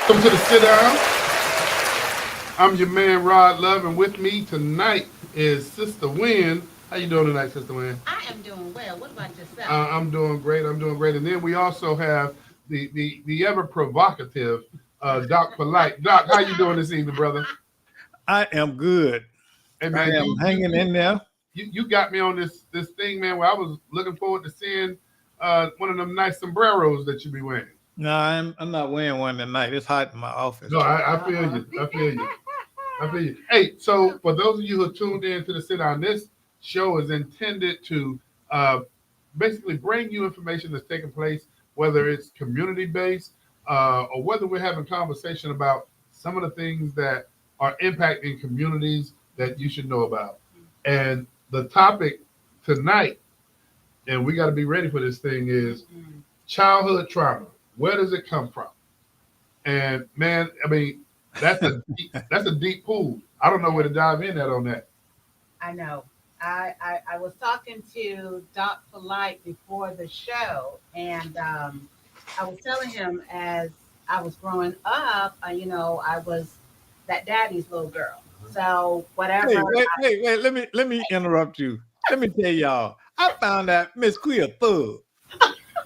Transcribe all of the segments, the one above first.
Welcome to the sit down. I'm your man Rod Love, and with me tonight is Sister Wynn. How you doing tonight, Sister Wynn? I am doing well. What about yourself? I'm doing great. I'm doing great. And then we also have the ever provocative Doc Polite. Doc, how you doing this evening, brother? I am good. Hey I man, am hanging in there. you got me on this thing, man. Where I was looking forward to seeing one of them nice sombreros that you be wearing. No, I'm not wearing one tonight. It's hot in my office. No, I feel you. I feel you. I feel you. Hey, so for those of you who tuned in to the sit down, this show is intended to uh, basically bring you information that's taking place, whether it's community based or whether we're having conversation about some of the things that are impacting communities that you should know about. And the topic tonight, and we got to be ready for this thing, is childhood trauma. Where does it come from? And man, I mean, that's a deep pool. I don't know where to dive in at on that. I know. I was talking to Doc Polite before the show, and I was telling him as I was growing up, I was that daddy's little girl. So whatever. Wait. Let me interrupt you. Let me tell y'all. I found out Miss Queer a thug.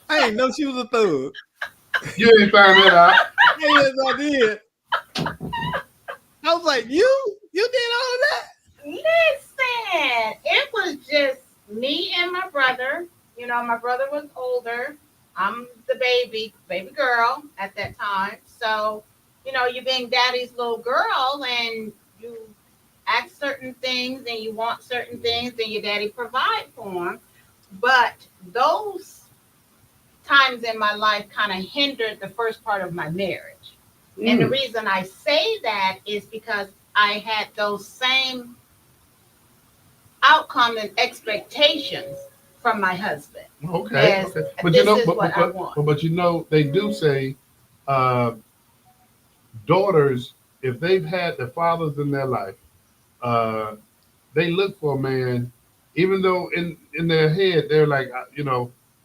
I didn't know she was a thug. You didn't find that out. Yes, I did. I was like, you did all of that? Listen, it was just me and my brother. My brother was older. I'm the baby girl at that time. So, you being daddy's little girl and you ask certain things and you want certain things and your daddy provide for them. But those times in my life kind of hindered the first part of my marriage. And the reason I say that is because I had those same outcome and expectations from my husband. Okay, As okay. But this you know, is what I want. but you know, they do say uh, daughters, if they've had their fathers in their life, uh, they look for a man, even though in their head they're like,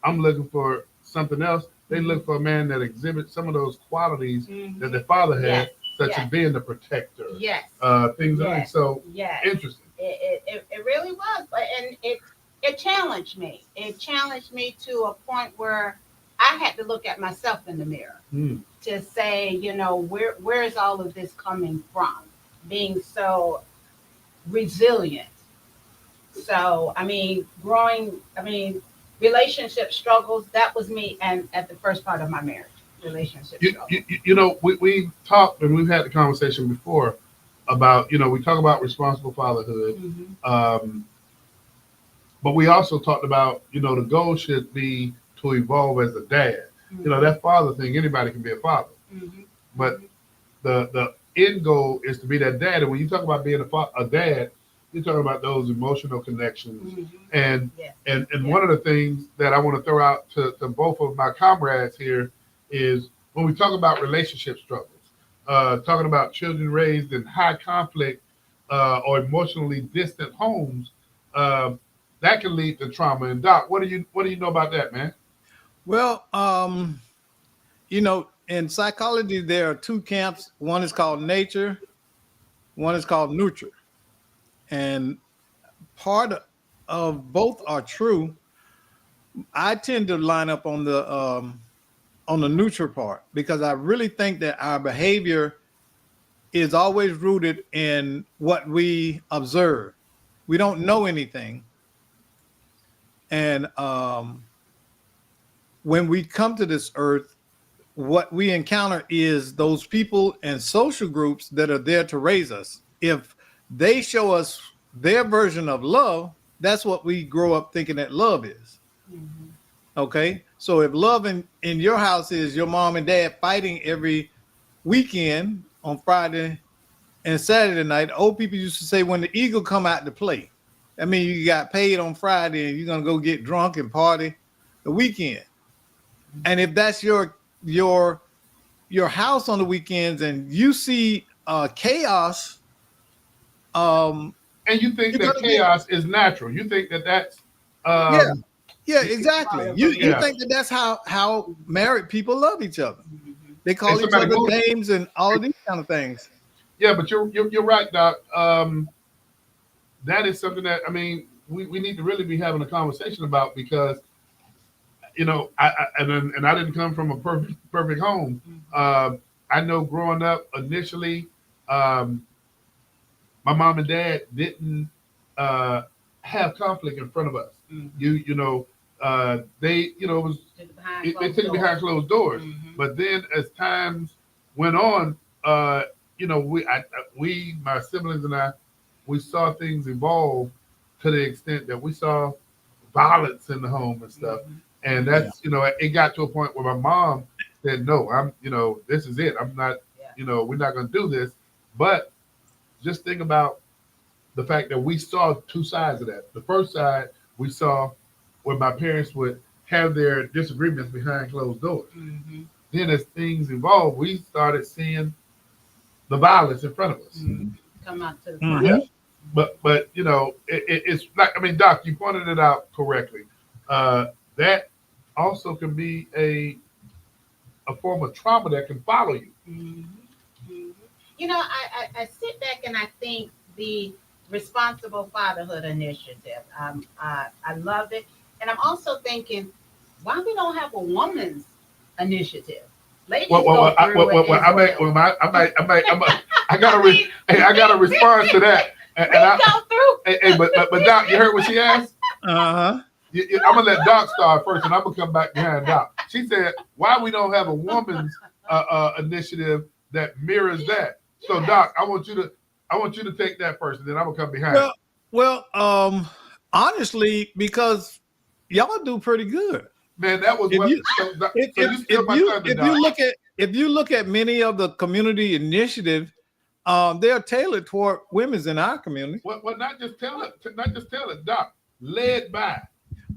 I'm looking for something else. They look for a man that exhibits some of those qualities that their father had, Yes, such yes, as being the protector, yes, things like that. yes, So yes. interesting. It really was, and it challenged me. It challenged me to a point where I had to look at myself in the mirror Mm. to say, where is all of this coming from? Being so resilient. So, relationship struggles, that was me and at the first part of my marriage, relationship struggles. We talked and we've had the conversation before about, we talk about responsible fatherhood, Hmm. um, but we also talked about, the goal should be to evolve as a dad. Hmm. That father thing, anybody can be a father, Hmm. but the end goal is to be that dad. And when you talk about being a dad, you're talking about those emotional connections. Hmm. And Yes. and Yes. one of the things that I want to throw out to both of my comrades here is when we talk about relationship struggles, talking about children raised in high conflict or emotionally distant homes, uh, that can lead to trauma. And Doc, what do you know about that, man? Well, in psychology there are two camps. One is called nature, one is called nurture. And part of both are true. I tend to line up on the neutral part because I really think that our behavior is always rooted in what we observe. We don't know anything, and when we come to this earth, what we encounter is those people and social groups that are there to raise us. If they show us their version of love, that's what we grow up thinking that love is. Hmm. Okay. So if love in your house is your mom and dad fighting every weekend on Friday and Saturday night, old people used to say when the eagle come out to play, I mean, you got paid on Friday and you're going to go get drunk and party the weekend. And if that's your your house on the weekends and you see chaos, um, And you think you're that gonna get chaos is natural? You think that that's yeah, um, yeah, exactly. You yeah. think that that's how married people love each other. They call each somebody other moves. names and all of these kind of things. Yeah, but you're right, Doc. That is something that I mean we need to really be having a conversation about because and I didn't come from a perfect home. I know growing up initially, um, my mom and dad didn't uh, have conflict in front of us. They it was they took it behind closed doors. But then as times went on, we my siblings and I we saw things evolve to the extent that we saw violence in the home and stuff. And that's it got to a point where my mom said, "No, this is it. I'm not, we're not going to do this." But just think about the fact that we saw two sides of that. The first side we saw where my parents would have their disagreements behind closed doors. Then as things evolved, we started seeing the violence in front of us. Come out to the Mhm. Yeah. But it's like I mean, Doc, you pointed it out correctly. That also can be a form of trauma that can follow you. I sit back and I think the Responsible Fatherhood Initiative. I love it, and I'm also thinking why we don't have a woman's initiative. Ladies go through it as well. I got a response to that. And We go through. But Doc, you heard what she asked? Uh-huh. I'm gonna let Doc start first, and I'm gonna come back behind Doc. She said, "Why we don't have a woman's initiative that mirrors that?" So, Doc, I want you to take that first, and then I'm gonna come behind. Honestly, because y'all do pretty good. Man, that was If what. you- So If, you if, steal if my you thunder, if Doc. you look at many of the community initiatives, they are tailored toward women's in our community. Well, not just tell it, Doc. Led by.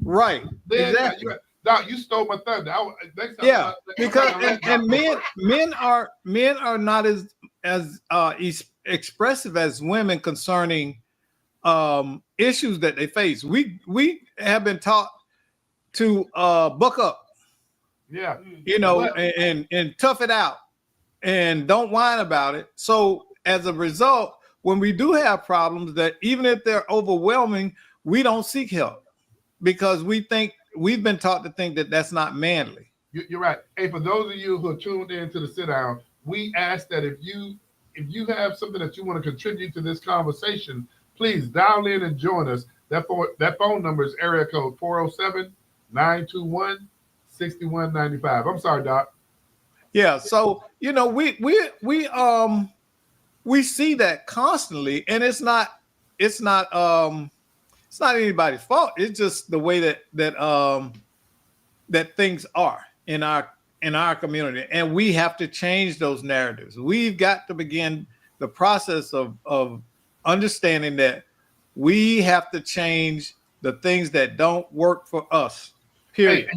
Right. Led by. Exactly. Doc, you stole my thunder. Next time, Yeah, I'm because not gonna let and Doc men are not as expressive as women concerning issues that they face. We have been taught to buck up, Yeah. and tough it out and don't whine about it. So as a result, when we do have problems, that even if they're overwhelming, we don't seek help because we've been taught to think that that's not manly. You're right. Hey, for those of you who are tuned in to the sit down, we ask that if you have something that you want to contribute to this conversation, please dial in and join us. That phone number is area code 407-921-6195. I'm sorry, Doc. Yeah. So we see that constantly, and it's not anybody's fault. It's just the way that things are in our community, and we have to change those narratives. We've got to begin the process of understanding that we have to change the things that don't work for us. Period.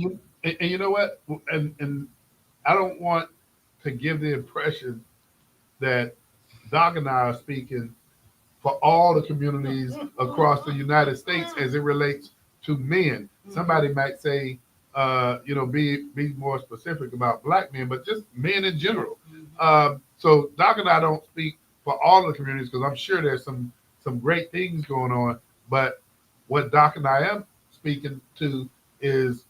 Hey, and you know what? And I don't want to give the impression that Doc and I are speaking for all the communities across the United States as it relates to men. Somebody might say, be more specific about Black men, but just men in general. So Doc and I don't speak for all the communities because I'm sure there's some great things going on. But what Doc and I am speaking to is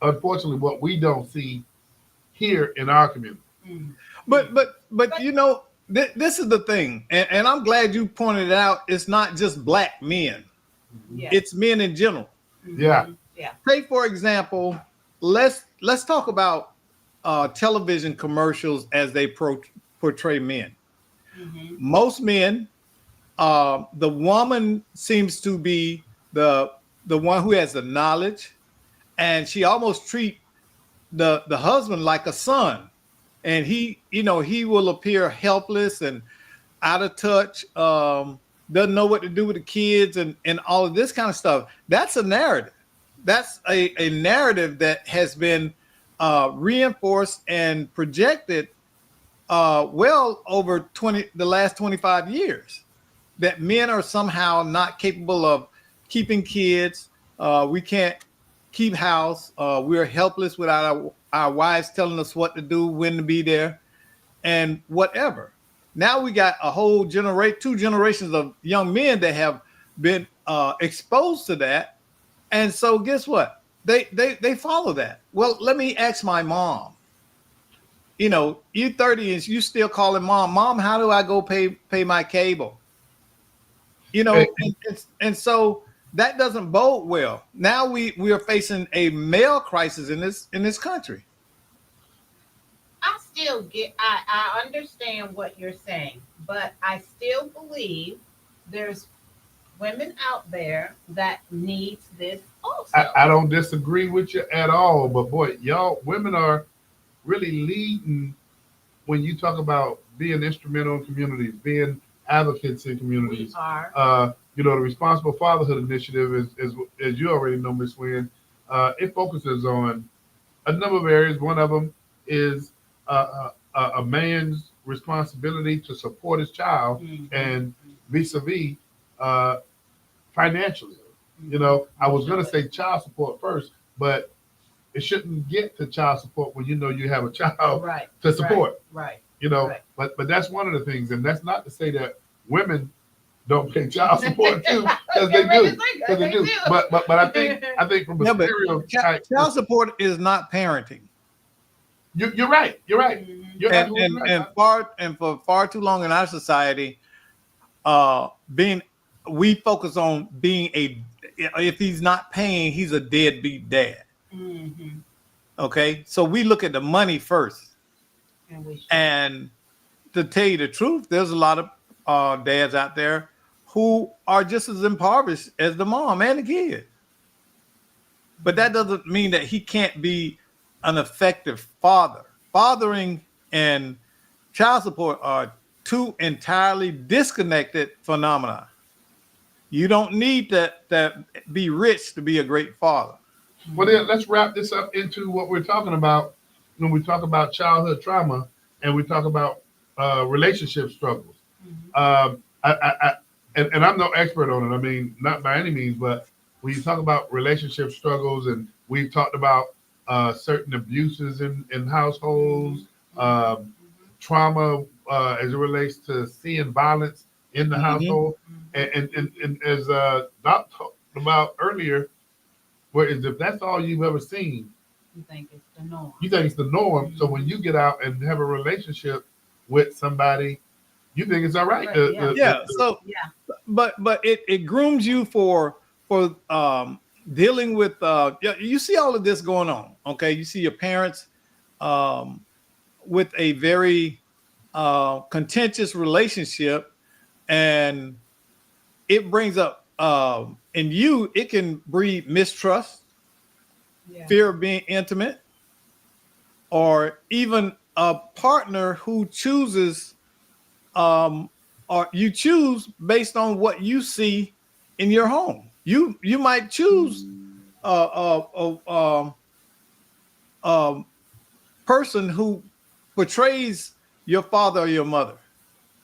unfortunately what we don't see here in our community. But this is the thing, and I'm glad you pointed it out. It's not just Black men; it's men in general. Yeah. Take for example, let's talk about television commercials as they portray men. Most men, the woman seems to be the one who has the knowledge, and she almost treat the husband like a son, and he will appear helpless and out of touch, doesn't know what to do with the kids and all of this kind of stuff. That's a narrative. That's a narrative that has been reinforced and projected well over the last 25 years, that men are somehow not capable of keeping kids. We can't keep house. We're helpless without our wives telling us what to do, when to be there, and whatever. Now we got a whole two generations of young men that have been exposed to that, and so guess what? They follow that. Well, let me ask my mom. You know, you 30 and you still calling mom. How do I go pay my cable? You Hey, know, and so that doesn't bode well. Now we are facing a male crisis in this country. I still I understand what you're saying, but I still believe there's women out there that needs this also. I don't disagree with you at all, but boy, y'all women are really leading when you talk about being instrumental in communities, being advocates in We communities. are. The Responsible Fatherhood Initiative is as you already know, Miss Wynn, it focuses on a number of areas. One of them is a man's responsibility to support his child Mhm. and vis-a-vis uh, financially. I was going to say child support first, but it shouldn't get to child support when you know you have a child Right. to support. Right. Right. But that's one of the things, and that's not to say that women don't pay child support too, because they do, because they do. But I think from a Yeah, but stereotype, child support is not parenting. you're right. You're right. Mhm. You're absolutely right. For far too long in our society, being we focus on being if he's not paying, he's a deadbeat dad. Mhm. Okay, so we look at the money first. And we should. And to tell you the truth, there's a lot of dads out there who are just as impoverished as the mom and the kid. But that doesn't mean that he can't be an effective father. Fathering and child support are two entirely disconnected phenomena. You don't need that be rich to be a great father. Well, then let's wrap this up into what we're talking about when we talk about childhood trauma and we talk about relationship struggles. Mhm. And I'm no expert on it. I mean, not by any means, but when you talk about relationship struggles, and we've talked about certain abuses in households, um, trauma as it relates to seeing violence in the Mhm. household, and as Doc talked about earlier, whereas if that's all you've ever seen, You think it's the norm. you think it's the norm. So when you get out and have a relationship with somebody, you think it's all right. Right, yeah. Yeah. So, Yeah. but it grooms you for dealing with you see all of this going on. Okay, you see your parents um, with a very contentious relationship, and it brings up in you. It can breed mistrust, Yeah. fear of being intimate, or even a partner who chooses or you choose based on what you see in your home. You might choose a person who portrays your father or your mother.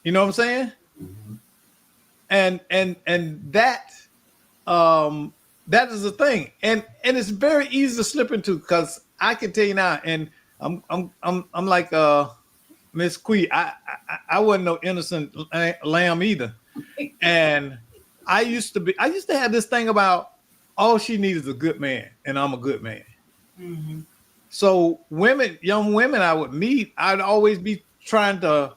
You know what I'm saying? Mhm. And that is the thing, and it's very easy to slip into, because I can tell you now, and I'm like Miss Quee. I wasn't no innocent lamb either. And I used to have this thing about all she needs is a good man, and I'm a good man. Mhm. So young women I would meet, I'd always be trying to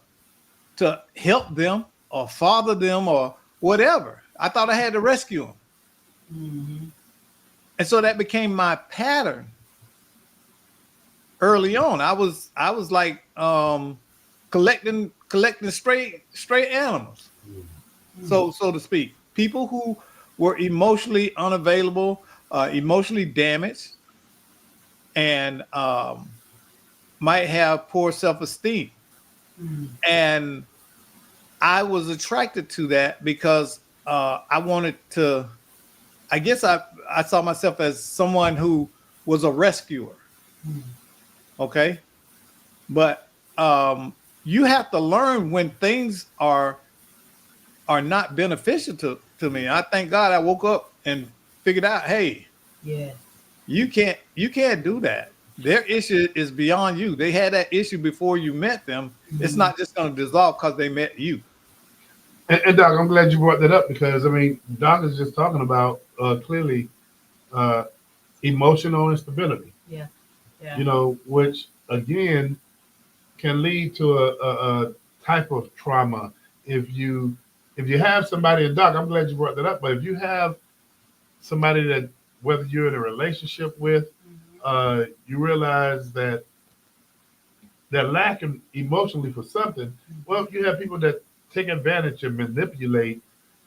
help them or father them or whatever. I thought I had to rescue them. Mhm. And so that became my pattern early on. I was like collecting stray animals, Mhm. so to speak. People who were emotionally unavailable, emotionally damaged, and might have poor self-esteem. Mhm. And I was attracted to that because I wanted to. I guess I saw myself as someone who was a rescuer. Mhm. Okay, but you have to learn when things are not beneficial to me. I thank God I woke up and figured out, hey, Yes. You can't do that. Their issue is beyond you. They had that issue before you met them. It's Mhm. not just going to dissolve because they met you. And Doc, I'm glad you brought that up because I mean, Doc is just talking about clearly uh, emotional instability. Yeah. Yeah. You know, which again can lead to a type of trauma if you have somebody. And Doc, I'm glad you brought that up. But if you have somebody that whether you're in a relationship with, Mhm. you realize that they're lacking emotionally for something. Well, you have people that take advantage and manipulate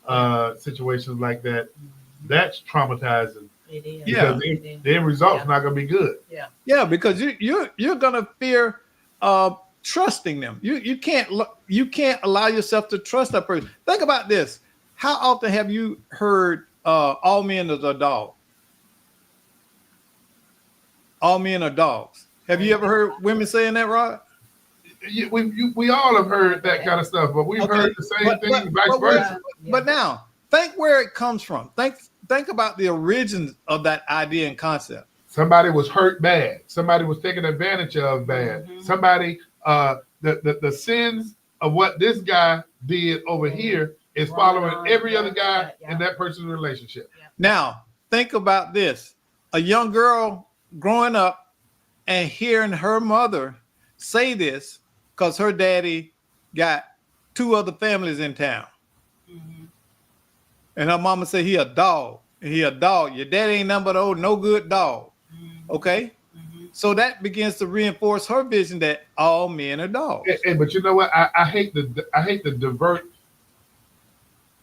Yeah. situations like that. Mhm. That's traumatizing It is. because Yeah, It is. the end result's Yeah. not going to be good. Yeah. yeah, because you're going to fear uh, trusting them. You can't allow yourself to trust that person. Think about this. How often have you heard all men are dogs? All men are dogs. Have you ever heard women saying that, Rod? We all have heard that kind of stuff, but we've Okay, heard the same but but thing, vice but wait, versa. Yeah. Yeah. but now think where it comes from. Think about the origins of that idea and concept. Somebody was hurt bad. Somebody was taken advantage of bad. Mhm. Somebody, the sins of what this guy did over Mhm. here is Rolling following on. every other Yeah. guy Yeah. in Yeah. that person's relationship. Yeah. Now think about this: a young girl growing up and hearing her mother say this because her daddy got two other families in town, Mhm. and her mama said he a dog, and he a dog. Your daddy ain't nothing but old no good dog. Mhm. Okay, Mhm. so that begins to reinforce her vision that all men are dogs. But you know what? I hate to divert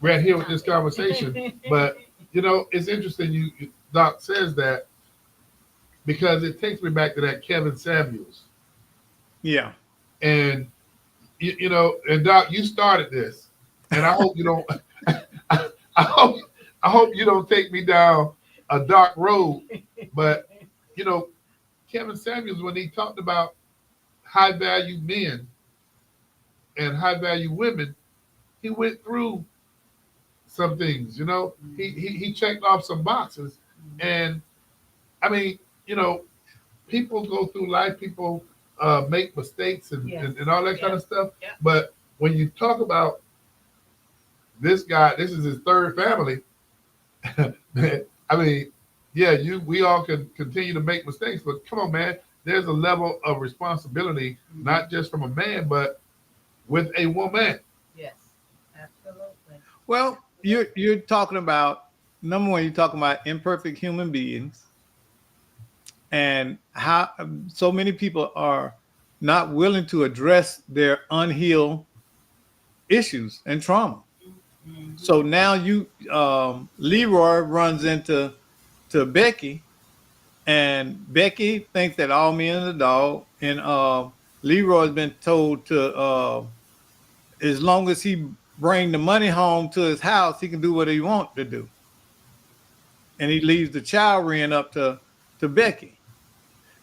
right here with this conversation, but you know it's interesting. Doc says that because it takes me back to that Kevin Samuels Yeah. and you know, and Doc, you started this, and I hope you don't. I hope I hope you don't take me down a dark road. But you know, Kevin Samuels when he talked about high value men and high value women, he went through some things. You know, he checked off some boxes, Mhm. and I mean, you know, people go through life, people make mistakes Yes. and all that kind Yeah. of stuff. Yeah. But when you talk about this guy, this is his third family. I mean, yeah, we all can continue to make mistakes, but come on, man. There's a level of responsibility, Mhm. not just from a man, but with a woman. Yes. Absolutely. Well, you're Absolutely. you're talking about number one. You're talking about imperfect human beings and how so many people are not willing to address their unhealed issues and trauma. Mhm. So now you Leroy runs to Becky, and Becky thinks that all men are the dog, and Leroy's been told to as long as he bring the money home to his house, he can do what he want to do, and he leaves the child rearing up to Becky.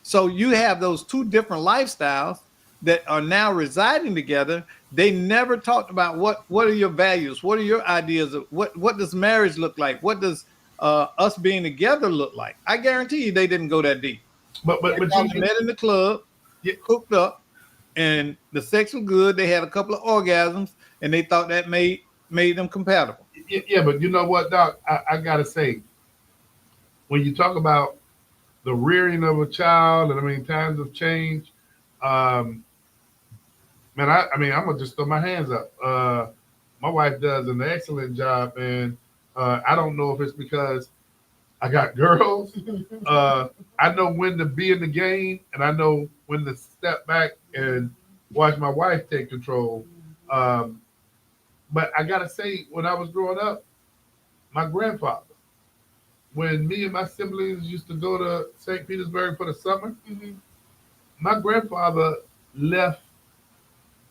So you have those two different lifestyles that are now residing together. They never talked about what are your values, what are your ideas of what does marriage look like, what does us being together look like. I guarantee you they didn't go that deep. But They but but probably met in the club, yeah, hooked up, and the sex was good. They had a couple of orgasms, and they thought that made them compatible. yeah, but you know what, Doc? I gotta say, when you talk about the rearing of a child, and I mean times have changed. Um, man, I mean I'm gonna just throw my hands up. My wife does an excellent job, and I don't know if it's because I got girls. Uh, I know when to be in the game, and I know when to step back and watch my wife take control. Um, but I gotta say, when I was growing up, my grandfather, when me and my siblings used to go to St. Petersburg for the summer, Mhm. my grandfather left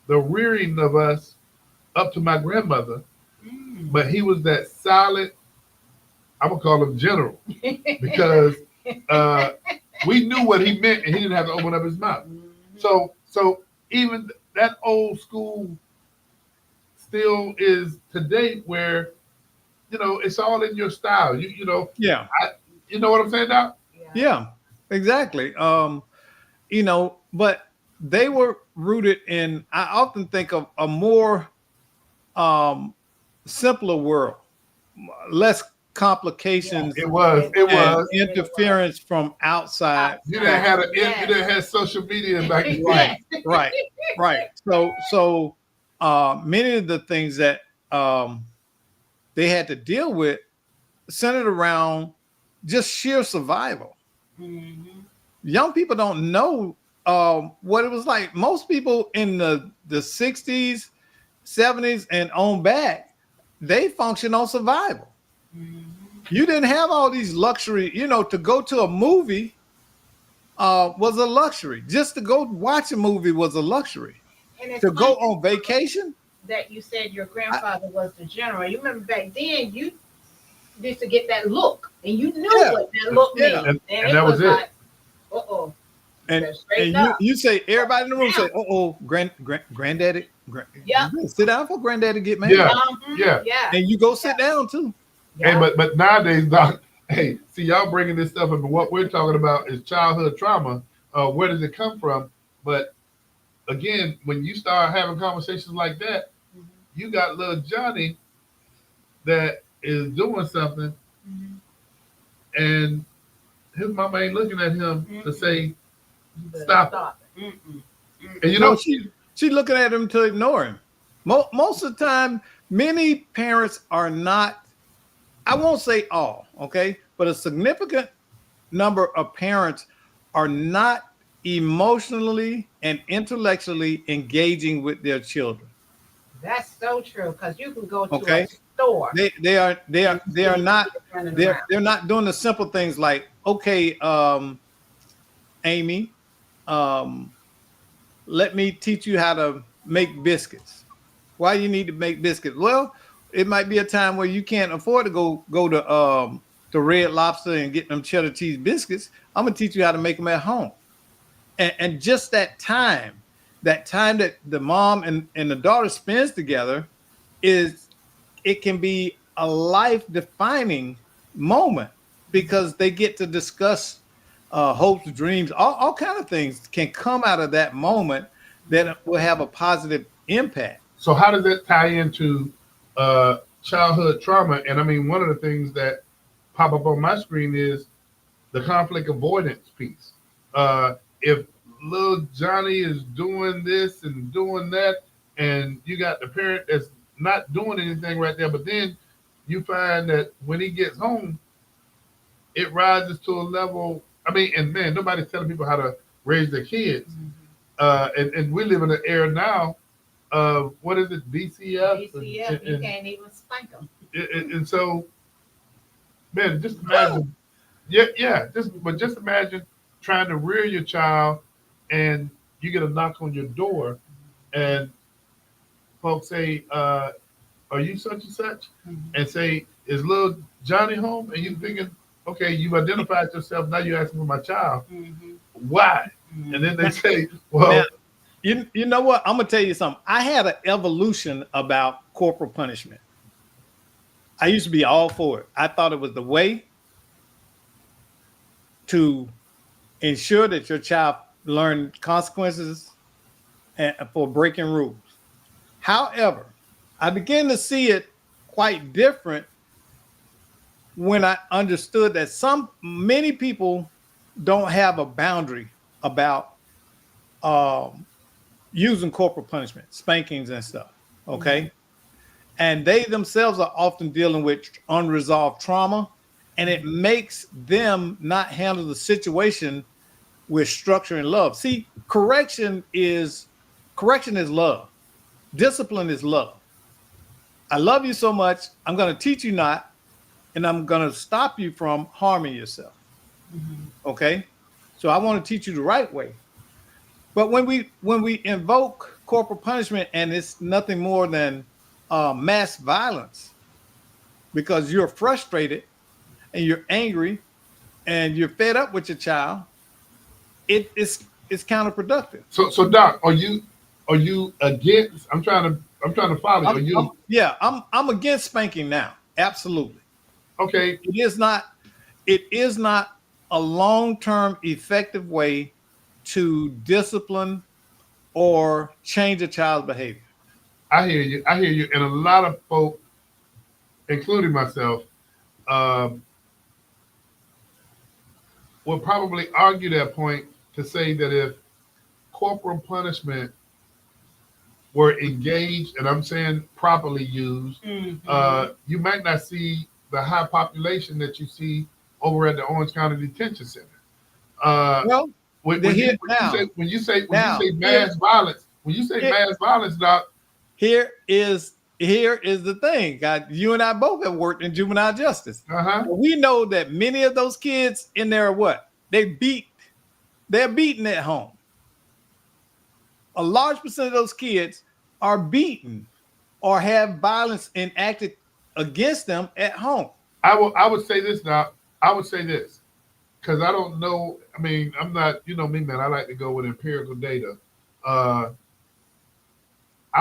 the rearing of us up to my grandmother, Mhm. but he was that solid. I'm gonna call him general because uh, we knew what he meant, and he didn't have to open up his mouth. Mhm. So even that old school still is today where you know it's all in your style. You know Yeah. I you know what I'm saying now. Yeah, exactly. But they were rooted in, I often think of a more um, simpler world, less Yes, complications It was. It and was. it was. interference from outside. You didn't have you Yes. didn't have social media back Right, then. Yes. right, right. So many of the things that um, they had to deal with centered around just sheer survival. Mhm. Young people don't know what it was like. Most people in the 60s, 70s, and on back, they function on survival. Mhm. You didn't have all these luxury, to go to a movie was a luxury. Just to go watch a movie was a luxury. And it's To go funny on vacation, that you said your I, grandfather was the general. You remember back then, you used to get that look, and you knew yeah, what that look yeah. meant, and And it that was was it. like, uh oh, you And better and straighten you up. you say everybody in the room Now, say, "Oh, granddaddy, yep, you better sit down for granddaddy get mad." Yeah, yeah. yeah, And you go yeah, sit down too. Hey, yeah. but nowadays, Doc. Hey, see, y'all bringing this stuff up, and what we're talking about is childhood trauma. Where does it come from? But again, when you start having conversations like that, Mhm, you got little Johnny that is doing something, mhm. and his mama ain't looking at him to Mm-mm. say You better stop it. stop it. Mm-mm. And you Mm-mm. No, know, she looking at him to ignore him. Most of the time, many parents are not. I won't say all, okay, but a significant number of parents are not emotionally and intellectually engaging with their children. That's so true. Because you can go to a Okay, store they are and you they see are these not kids running they're around. they're not doing the simple things like, okay, Amy, um, let me teach you how to make biscuits. Why you need to make biscuits? Well, it might be a time where you can't afford to go to Red Lobster and get them cheddar cheese biscuits. I'm gonna teach you how to make them at home. And just that time that the mom and the daughter spends together is it can be a life defining moment because they get to discuss hopes, dreams, all kind of things can come out of that moment that will have a positive impact. so how does that tie into childhood trauma? And I mean, one of the things that pop up on my screen is the conflict avoidance piece. If little Johnny is doing this and doing that, and you got the parent that's not doing anything right there, but then you find that when he gets home, it rises to a level. I mean, and man, nobody's telling people how to raise their kids. Mhm. And we live in an era now of what is it, DCF, DCF, you can't even spank them. and so man, just imagine. Yeah, yeah. Just imagine trying to rear your child, and you get a knock on your door, and folks say, "Are you such and such?" Mhm. And say, "Is little Johnny home?" And you Mhm. thinking, "Okay, you've identified yourself. Now you're asking for my child. Mhm. Why?" And then Mhm. they say, Now, "Well, you know what? I'm gonna tell you something. I had an evolution about corporal punishment. I used to be all for it. I thought it was the way to ensure that your child learned consequences for breaking rules. However, I began to see it quite different when I understood that many people don't have a boundary about um, using corporal punishment, spankings and stuff. Mhm. Okay. And they themselves are often dealing with unresolved trauma, and it makes them not handle the situation with structure and love. See, correction is love. Discipline is love. I love you so much, I'm going to teach you not, and I'm going to stop you from harming yourself. Mhm. Okay? So I want to teach you the right way. But when we invoke corporal punishment and it's nothing more than mass violence because you're frustrated and you're angry and you're fed up with your child, it's counterproductive. so Doc, are you against? I'm trying to follow you. Are you Yeah, I'm against spanking now. Absolutely. okay? It is not a long-term effective way to discipline or change a child's behavior. I hear you. I hear you. And a lot of folk, including myself, um, will probably argue that point to say that if corporal punishment were engaged, and I'm saying properly used, you might not see the high population that you see over at the Orange County Detention Center. Well, When you say mass violence, when you say mass violence, Doc, here is the thing. God, you and I both have worked in juvenile justice. We know that many of those kids in there are what? They're beaten at home. A large percent of those kids are beaten or have violence enacted against them at home. I would say this, Doc. I would say this because I don't know. I mean, I'm not, you know me, man. I like to go with empirical data. I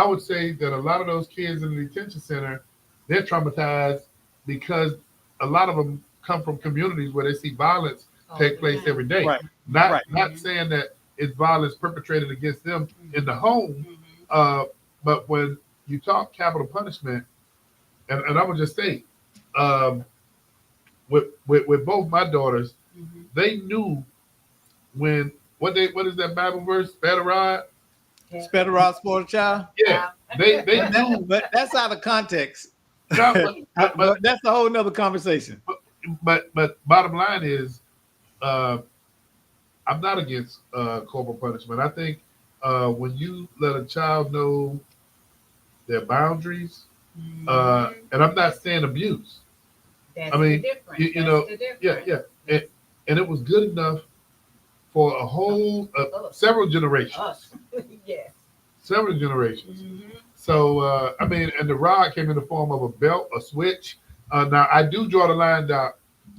would say that a lot of those kids in the detention center, they're traumatized because a lot of them come from communities where they see violence take place every day. Right. Not saying that it's violence perpetrated against them in the home, but when you talk capital punishment, and I would just say, with both my daughters, they knew when what is that Bible verse? Spare the rod. Spare the rod, spoil the child. Yeah, they knew, but that's out of context. No, but that's a whole nother conversation. But bottom line is, I'm not against corporal punishment. I think when you let a child know their boundaries, and I'm not saying abuse. That's I mean, the difference. you know, yeah. And it was good enough for a whole several generations. Yes. Several generations. So I mean, and the rod came in the form of a belt, a switch. Now I do draw the line down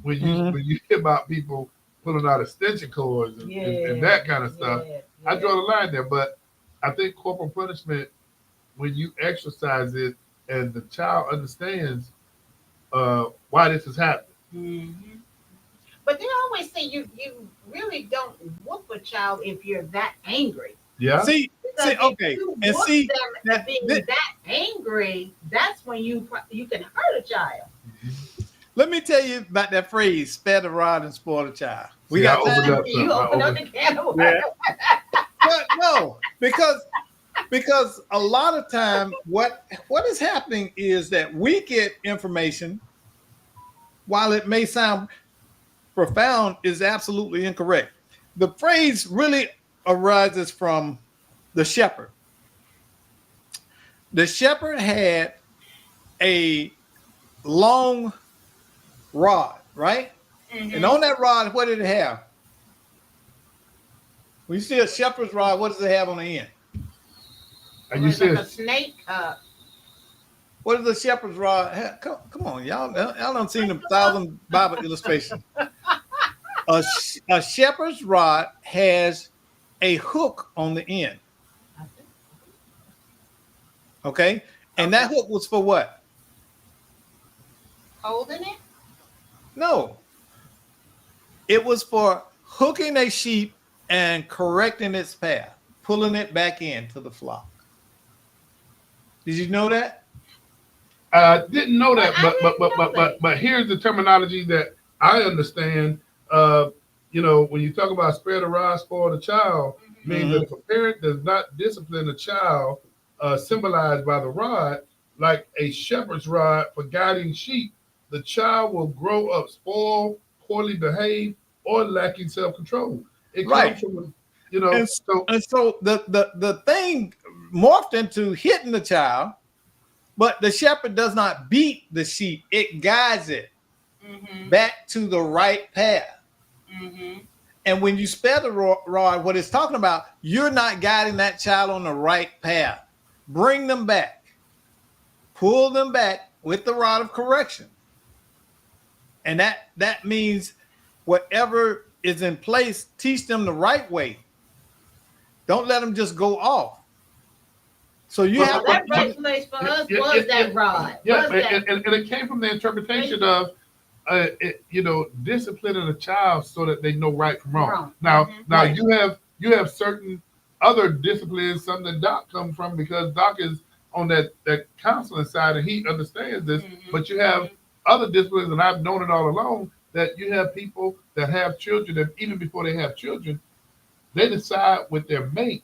when you hear about people pulling out extension cords and that kind of stuff. I draw the line there, but I think corporal punishment, when you exercise it and the child understands why this is happening. But they always say you really don't whoop a child if you're that angry. Yeah. See, okay, and see that being that angry, that's when you can hurt a child. Let me tell you about that phrase: "Spare the rod and spoil the child." We got time. You open up the can of worms. But no, because a lot of time, what is happening is that we get information, while it may sound profound, is absolutely incorrect. The phrase really arises from the shepherd. The shepherd had a long rod, right? And on that rod, what did it have? When you see a shepherd's rod, what does it have on the end? And you see like a snake. What is the shepherd's rod? Come on, y'all done seen a 1,000 Bible illustrations. A shepherd's rod has a hook on the end. Okay? And that hook was for what? Holding it? No. It was for hooking a sheep and correcting its path, pulling it back into the flock. Did you know that? Didn't know that, but here's the terminology that I understand. You know, when you talk about spare the rod, spoil the child, means that if a parent does not discipline a child, symbolized by the rod, like a shepherd's rod for guiding sheep, the child will grow up spoiled, poorly behaved, or lacking self-control. It comes from, you know, and so the thing morphed into hitting the child, but the shepherd does not beat the sheep; it guides it back to the right path. And when you spare the rod, what it's talking about, you're not guiding that child on the right path. Bring them back, pull them back with the rod of correction, and that means whatever is in place, teach them the right way. Don't let them just go off. So you have that right place for us was that rod. Yeah, and it came from the interpretation of disciplining a child so that they know right from wrong. Wrong. Now, Mhm. now Right. you have certain other disciplines, some that Doc comes from because Doc is on that counseling side and he understands this. Mhm. But you have other disciplines, and I've known it all along that you have people that have children, and even before they have children, they decide with their mate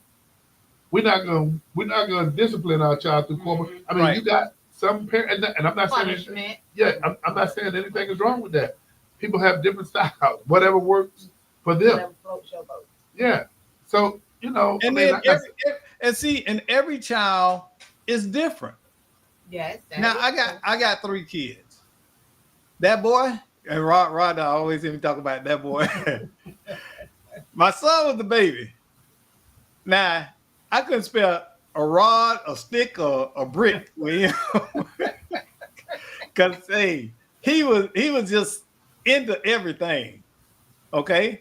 we're not gonna discipline our child through corporate. Mhm. I mean, you Right. got some parents, and I'm not saying anything. Punishment. Yeah, I'm not saying anything is wrong with that. People have different styles, whatever works for them. Whatever floats your boat. Yeah. So I And mean, then like I said, and every child is different. Yes. that Now is true. I got 3 kids. That boy, and Rod always hear me talk about that boy. My son was the baby. Now I couldn't spell a rod, a stick, or a brick with him. Cause hey, he was just into everything. Okay.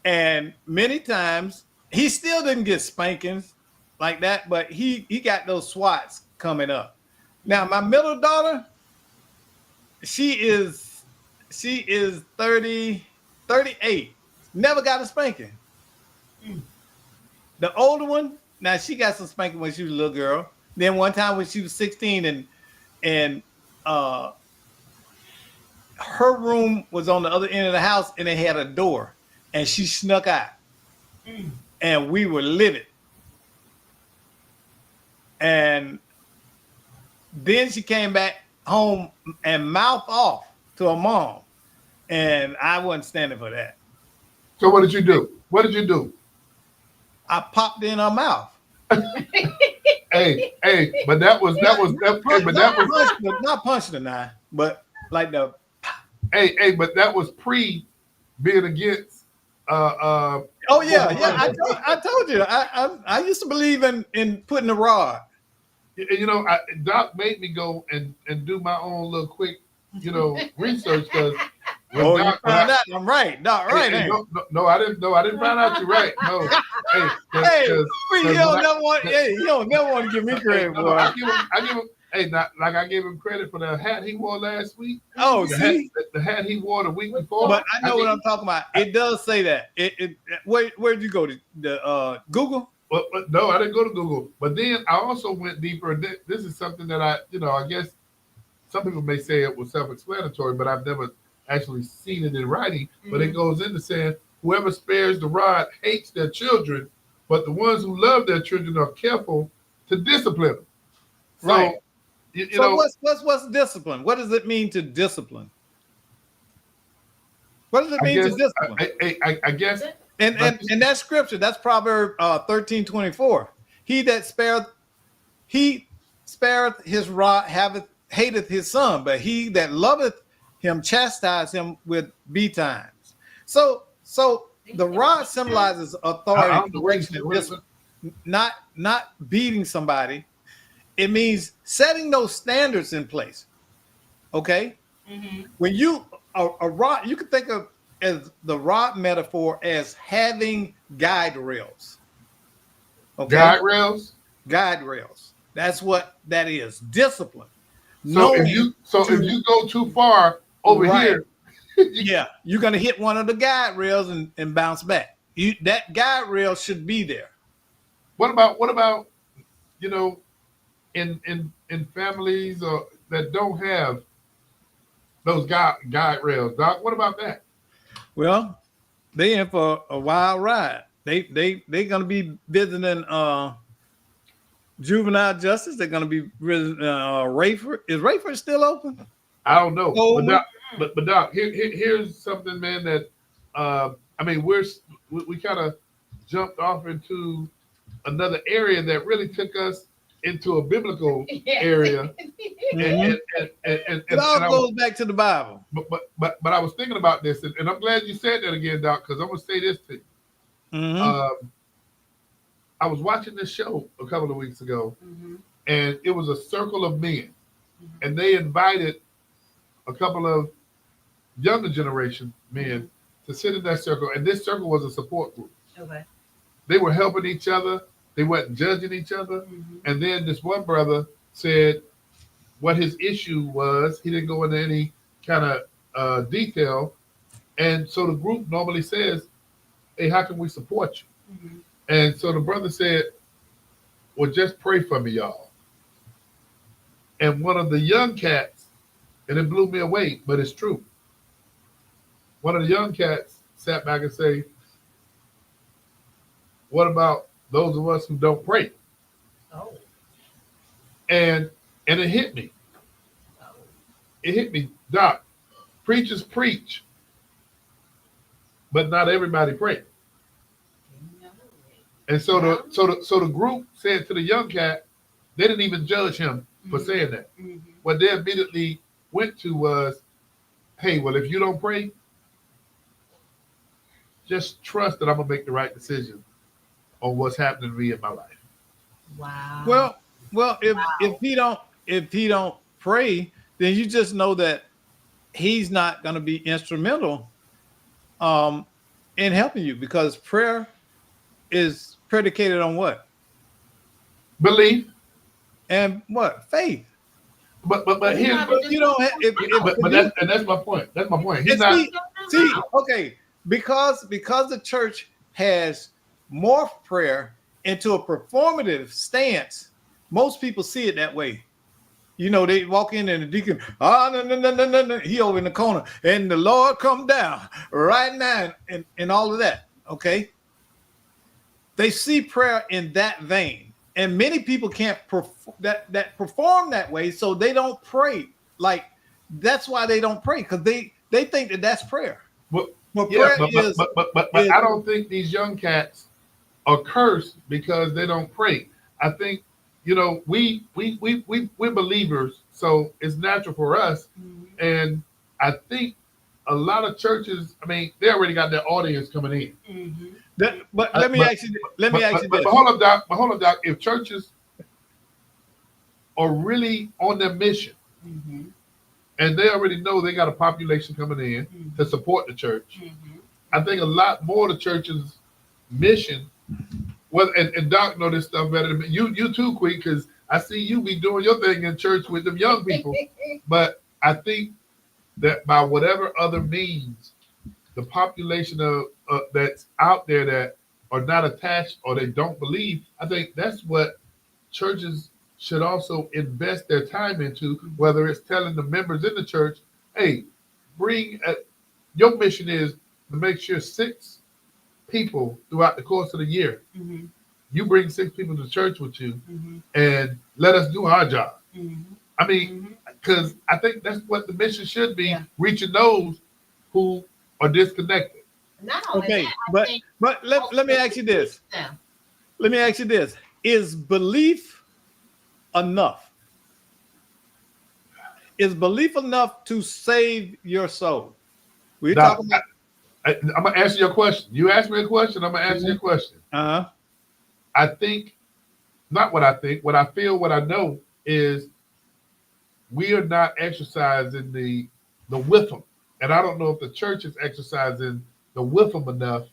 And many times he still didn't get spankings like that, but he got those swats coming up. Now my middle daughter, she is 38. Never got a spanking. Mm. The older one, now she got some spanking when she was a little girl. Then one time when she was 16 and uh her room was on the other end of the house and it had a door and she snuck out Mm. and we were livid. And then she came back home and mouth off to her mom. And I wasn't standing for that. so what did you do? What did you do? I popped in her mouth. Hey, but that was Not punching her now, but like the but that was pre being against oh yeah, corporate yeah. punishment. I told you. I used to believe in putting the rod. Doc made me go and do my own little quick, research because when Oh, you Doc, found out I'm right. Not right, ain't no, no, no, I didn't find out you're right. No, hey, Hey, because you don't never want. Hey, you don't never want to give me credit, no, boy. I give him, hey, not like I gave him credit for the hat he wore last week. Oh, The hat, see, the hat he wore the week before. but I know gave- what I'm talking about. It does say that. Where'd you go to the Google? But no, I didn't go to Google. But then I also went deeper. And this is something that I guess some people may say it was self-explanatory, but I've never actually seen it in writing. But it goes into saying whoever spares the rod hates their children, but the ones who love their children are careful to discipline them. So, Right. you So know, what's discipline? What does it mean to discipline? What does it I mean to guess, discipline? I guess, And that scripture, that's Proverbs 13:24. He spareth his rod, hateth his son, but he that loveth him chastise him with betimes. So the rod symbolizes I authority, don't know correction, and discipline. Not beating somebody. It means setting those standards in place. Okay? Mhm. When a rod, you can think of as the rod metaphor as having guide rails. Okay, guide rails. guide rails. That's what that is. Discipline. So if Knowing you go too far over Right. here, yeah, you're gonna hit one of the guide rails and bounce back. That guide rail should be there. what about in families that don't have those guide rails, Doc? What about that? Well, they in for a wild ride. They gonna be visiting juvenile justice. They're gonna be visiting Rayford. Is Rayford still open? I don't know, Oh, but Doc, here's something, man. That I mean, we kind of jumped off into another area that really took us into a biblical area, Mhm. and It all I goes back to the Bible. but I was thinking about this, and I'm glad you said that again, Doc, because I'm gonna say this to you. Mhm. I was watching this show a couple of weeks ago, Mhm. and it was a circle of men, and they invited a couple of younger generation men to sit in that circle, and this circle was a support group. Okay. They were helping each other. They weren't judging each other. Mhm. And then this one brother said what his issue was. He didn't go into any kind of detail. And so the group normally says, hey, how can we support you? Mhm. And so the brother said, well, just pray for me, y'all. And one of the young cats, and it blew me away, but it's true. One of the young cats sat back and say, what about those of us who don't pray? Oh. And it hit me. Oh. It hit me, Doc. Preachers preach, but not everybody pray. No. And so the group said to the young cat, they didn't even judge him for Mhm. saying that. Mhm. What they immediately went to was, hey, well, if you don't pray, just trust that I'm gonna make the right decision on what's happening to me in my life. Wow. Well, if he don't pray, then you just know that he's not going to be instrumental in helping you, because prayer is predicated on what? Belief, And what? Faith. but He here's probably But just you don't have, but you, that's my point. That's my point. He's and not. see, okay, because the church has morphed prayer into a performative stance, most people see it that way. You know, they walk in and the deacon, no, he over in the corner, and the Lord come down right now, and all of that. Okay, they see prayer in that vein, and many people can't perform that way, so they don't pray. Like, that's why they don't pray, because they think that that's prayer. Well, But yeah, prayer but is I don't think these young cats are cursed because they don't pray. I think, we're believers, so it's natural for us. Mhm. And I think a lot of churches, I mean, they already got their audience coming in. Mhm. but Uh, let me but- ask you this. But hold up, Doc. But hold up, Doc. If churches are really on their mission Mhm. and they already know they got a population coming in to support the church, Mhm. I think a lot more of the church's mission. Well, and Doc know this stuff better than me. You too, Queen, because I see you be doing your thing in church with them young people. But I think that by whatever other means, the population of that's out there that are not attached or they don't believe, I think that's what churches should also invest their time into. Whether it's telling the members in the church, "Hey, bring your mission is to make sure 6 people throughout the course of the year, Mhm. you bring 6 people to church with you, Mhm. and let us do our job." Mhm. I mean, Mhm. because I think that's what the mission should be: Yeah. reaching those who are disconnected. Not only Okay, that, I but think let me ask you this. them. Let me ask you this: is belief enough? Is belief enough to save your soul? We're Now, talking about. I'm gonna answer your question. You asked me a question. I'm gonna answer your question. Uh-huh. I think, not what I think, what I feel, what I know is we are not exercising the whiffum, and I don't know if the church is exercising the whiffum enough,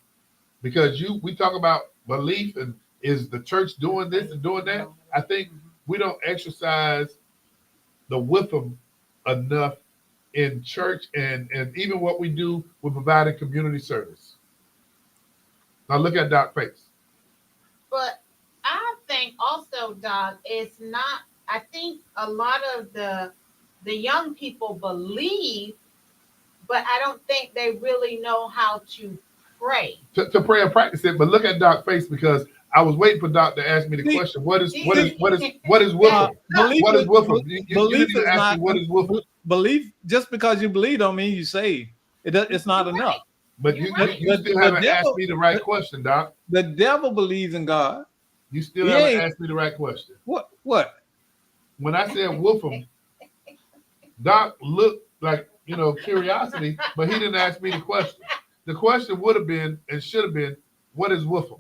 because we talk about belief and is the church doing this and doing that. I think we don't exercise the whiffum enough in church, and even what we do with providing community service. Now look at Doc face. But I think also, Doc, it's not. I think a lot of the young people believe, but I don't think they really know how to pray. To pray and practice it, but look at Doc face, because I was waiting for Doc to ask me the See, question. What is see, whiffum? belief What is is whiffum? You didn't belief even is ask me not what is whiffum. belief. Just because you believe don't mean you saved. It's not You're enough. right. But You're The, right. you the, still the haven't asked devil me the right the, question, Doc. the devil believes in God. You still He haven't ain't asked me the right question. what? When I said whiffum, Doc looked like, curiosity, but he didn't ask me the question. The question would have been and should have been, what is whiffum?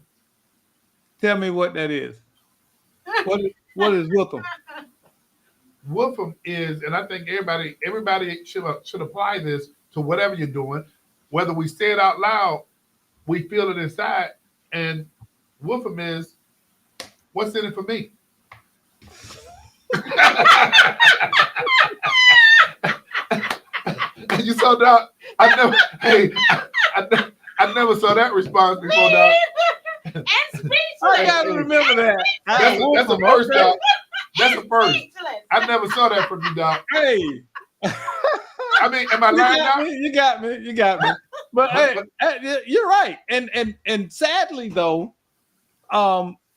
Tell me what that is. What is with them? Whiffum is, and I think everybody should apply this to whatever you're doing, whether we say it out loud, we feel it inside, and Whiffum is, what's in it for me? you saw that? I never. Hey, I never saw that response before, Doc. And I speechless. gotta remember that. That's a first, Doc. That's a first. Speechless. I never saw that from you, Doc. Hey, I mean, am I lying, Doc? you got me. But hey, you're right. And sadly though,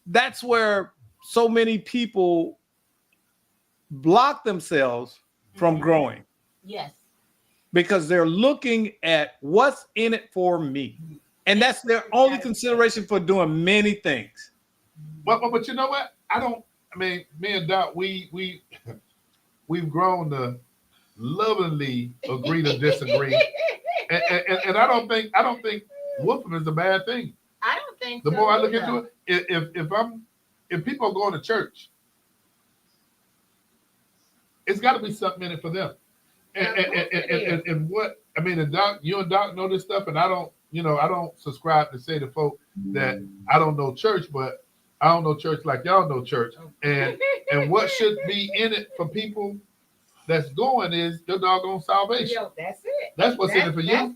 that's where so many people block themselves from growing Yes. because they're looking at what's in it for me. And that's their only consideration for doing many things. But you know what? I mean, me and Doc, we've grown to lovingly agree to disagree. And I don't think whooping is a bad thing. I don't think The so more I look either. into it, if people are going to church, it's got to be something in it for them. And what I mean, and Doc, you and Doc know this stuff, and I don't subscribe to say to folk that I don't know church, but I don't know church like y'all know church. And what should be in it for people that's going is your doggone salvation. Yo, that's it. That's what's in it for you.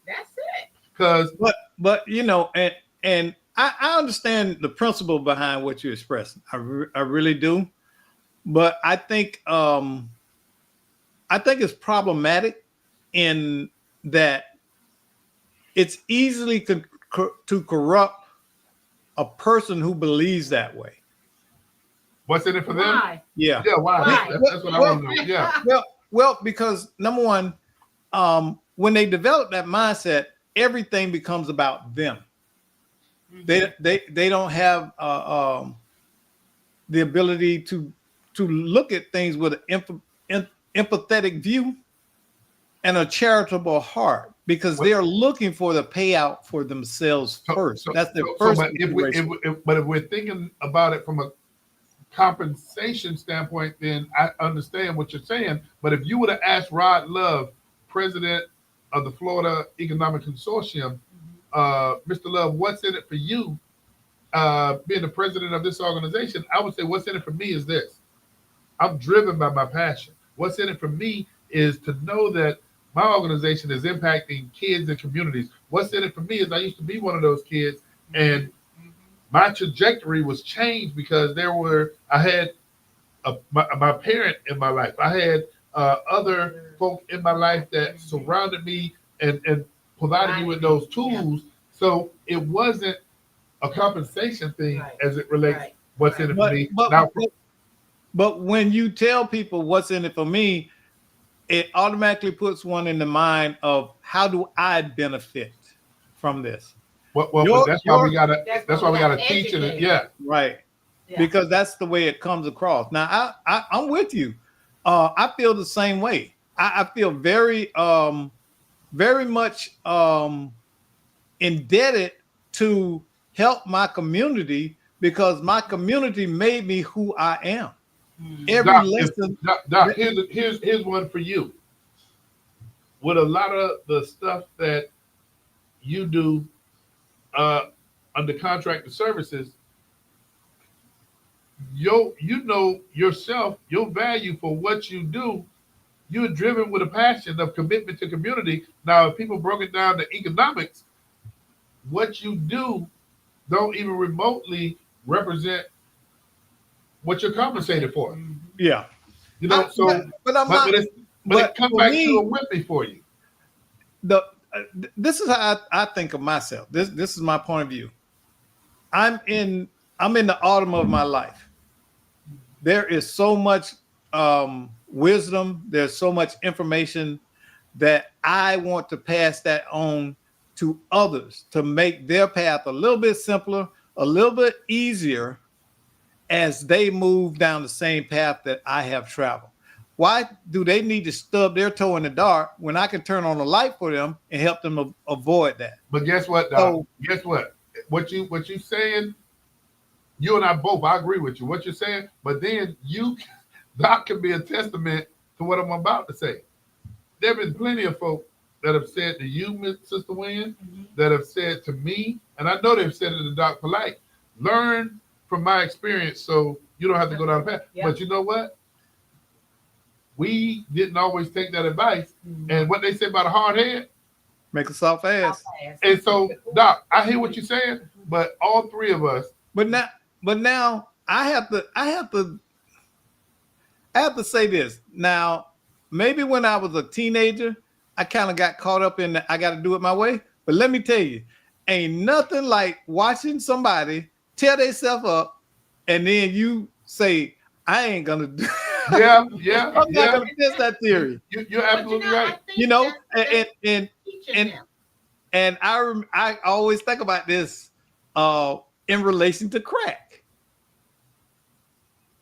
That's it. Because but and I understand the principle behind what you're expressing. I really do. But I think it's problematic in that it's easily to corrupt a person who believes that way. what's in it for them? Why? Yeah. Yeah, why? Why? That's what I want to know. Yeah. Well, because number one, when they develop that mindset, everything becomes about them. They don't have the ability to look at things with an empathetic view and a charitable heart because they are looking for the payout for themselves first. That's their first. But if we're thinking about it from a compensation standpoint, then I understand what you're saying. But if you would have asked Rod Love, president of the Florida Economic Consortium, Mr. Love, what's in it for you, being the president of this organization, I would say what's in it for me is this. I'm driven by my passion. What's in it for me is to know that my organization is impacting kids and communities. What's in it for me is I used to be one of those kids, and my trajectory was changed because I had my parent in my life. I had other folk in my life that surrounded me and provided me with those tools. So it wasn't a compensation thing as it relates what's in it for me. But when you tell people what's in it for me, it automatically puts one in the mind of how do I benefit from this? But that's why we gotta teach it. Yeah, right. Yeah. Because that's the way it comes across. Now I'm with you. I feel the same way. I feel very much indebted to help my community because my community made me who I am. Doc, here's one for you. With a lot of the stuff that you do under contracted services, you know yourself, your value for what you do, you're driven with a passion of commitment to community. Now, if people broke it down to economics, what you do don't even remotely represent what you're compensated for. Yeah. You know, but it comes back to a whippy for you. This is how I think of myself. This is my point of view. I'm in the autumn of my life. There is so much wisdom. There's so much information that I want to pass that on to others to make their path a little bit simpler, a little bit easier as they move down the same path that I have traveled. Why do they need to stub their toe in the dark when I can turn on the light for them and help them avoid that? But guess what, Doc? So, guess what? What you saying, you and I both, I agree with you. What you're saying, but then Doc can be a testament to what I'm about to say. There have been plenty of folk that have said to you, Miss Sister Wynn, that have said to me, and I know they've said it to Doc polite, learn from my experience so you don't have to go down the path. Yeah. But you know what? we didn't always take that advice. Mhm. And what they say about a hard head. Make a soft ass. And so, Doc, I hear what you're saying, but all three of us, But now I have to say this. Now, maybe when I was a teenager, I kind of got caught up in I got to do it my way. But let me tell you, ain't nothing like watching somebody tear themselves up and then you say, I ain't gonna do yeah, I'm not gonna test that theory. You're absolutely right. You know, and I always think about this in relation to crack.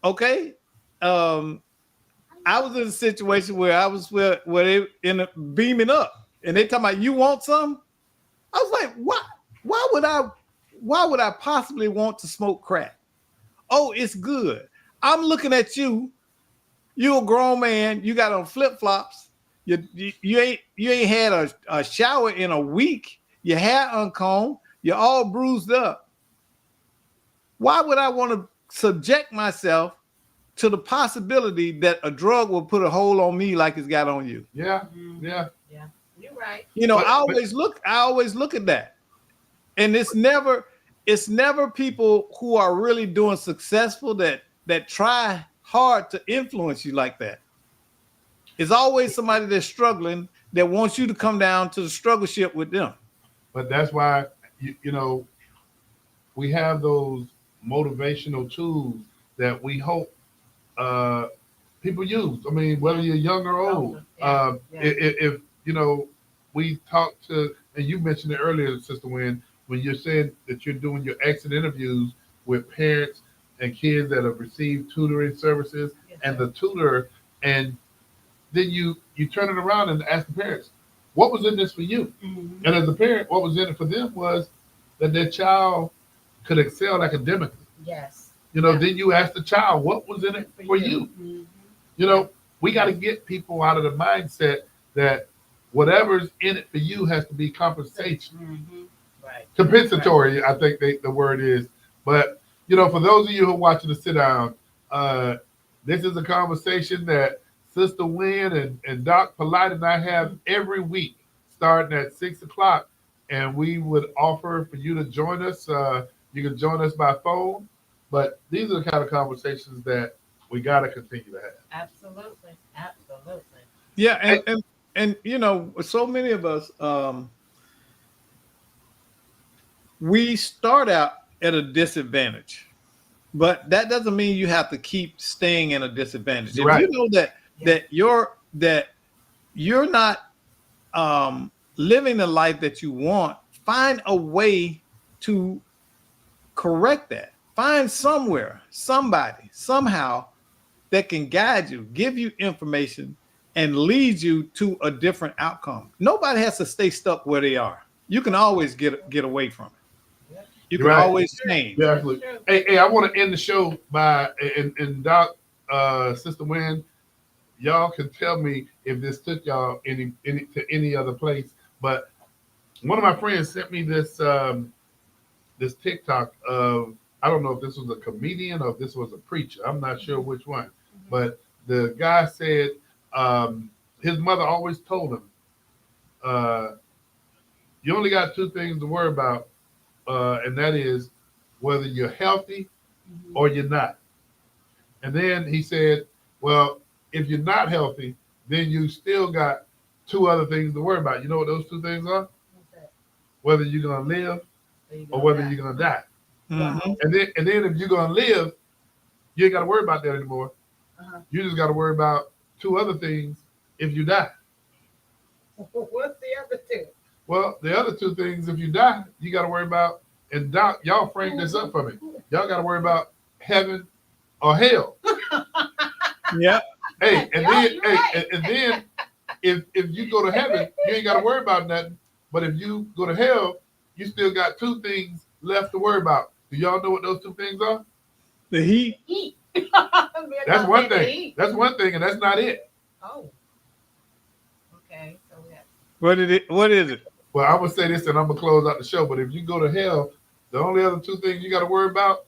Okay. I was in a situation where I was where they in a, beaming up and they talking about you want some? I was like, what? Why would I possibly want to smoke crack? Oh, it's good. I'm looking at you. You're a grown man. You got on flip-flops. You ain't had a shower in a week. Your hair uncombed. You're all bruised up. Why would I want to subject myself to the possibility that a drug will put a hold on me like it's got on you? Yeah. You're right. You know, I always look at that. And it's never people who are really doing successful that try hard to influence you like that. It's always somebody that's struggling that wants you to come down to the struggle ship with them. But that's why you know we have those motivational tools that we hope people use. I mean, whether you're young or old. If you know, we talked to, and you mentioned it earlier, Sister Wynn, when you're saying that you're doing your exit interviews with parents and kids that have received tutoring services, and the tutor, and then you turn it around and ask the parents, what was in this for you? Mm-hmm. And as a parent, what was in it for them was that their child could excel academically. Yes. You know, then you ask the child, what was in it for you? Mm-hmm. You know, we got to get people out of the mindset that whatever's in it for you has to be compensation. Mm-hmm. Right. Compensatory, right. I think the word is. But, you know, for those of you who are watching the sit down, this is a conversation that Sister Wynn and Doc Polite and I have every week starting at 6 o'clock. And we would offer for you to join us. You can join us by phone. But these are the kind of conversations that we got to continue to have. Absolutely. Yeah, and you know, so many of us, we start out at a disadvantage, but that doesn't mean you have to keep staying in a disadvantage. If right. you know that you're not living the life that you want, find a way to correct that. Find somewhere, somebody, somehow that can guide you, give you information, and lead you to a different outcome. Nobody has to stay stuck where they are. You can always get away from it. You can always change. Definitely. Hey, I want to end the show by and Doc, Sister Wynn, y'all can tell me if this took y'all to any other place. But one of my friends sent me this this TikTok of, I don't know if this was a comedian or if this was a preacher. I'm not sure which one. Mm-hmm. But the guy said his mother always told him, you only got two things to worry about, and that is whether you're healthy or you're not. And then he said, well, if you're not healthy, then you still got two other things to worry about. You know what those two things are? Whether you're going to live or whether you're going to die. Mm-hmm. And then if you're going to live, you ain't got to worry about that anymore. Uh-huh. You just got to worry about two other things if you die. What's the other two? Well, the other two things, if you die, you got to worry about, and Doc, y'all frame this up for me. Y'all got to worry about heaven or hell. Yeah. Hey, and then if you go to heaven, you ain't got to worry about nothing. But if you go to hell, you still got two things left to worry about. Do y'all know what those two things are? The heat. That's one thing. That's one thing, and that's not it. Oh. Okay. So what is it? Well, I'm gonna say this, and I'm gonna close out the show. But if you go to hell, the only other two things you got to worry about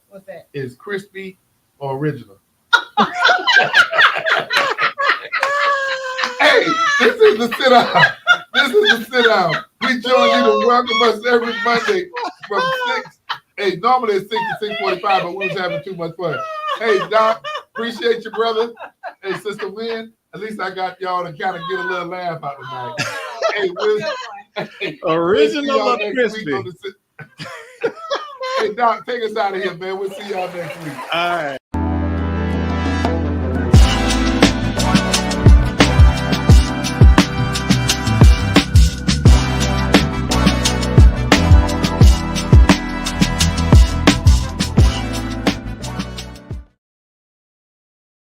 is crispy or original. This is the sit down. This is the sit down. We join you to welcome us every Monday from 6. Hey, normally it's 6 to 6:45, but we was having too much fun. Hey, Doc, appreciate you, brother. Hey, Sister Wynn, at least I got y'all to kind of get a little laugh out tonight. Hey, Original or crispy. crispy? Hey, Doc, take us out of here, man. We'll see y'all next week. All right.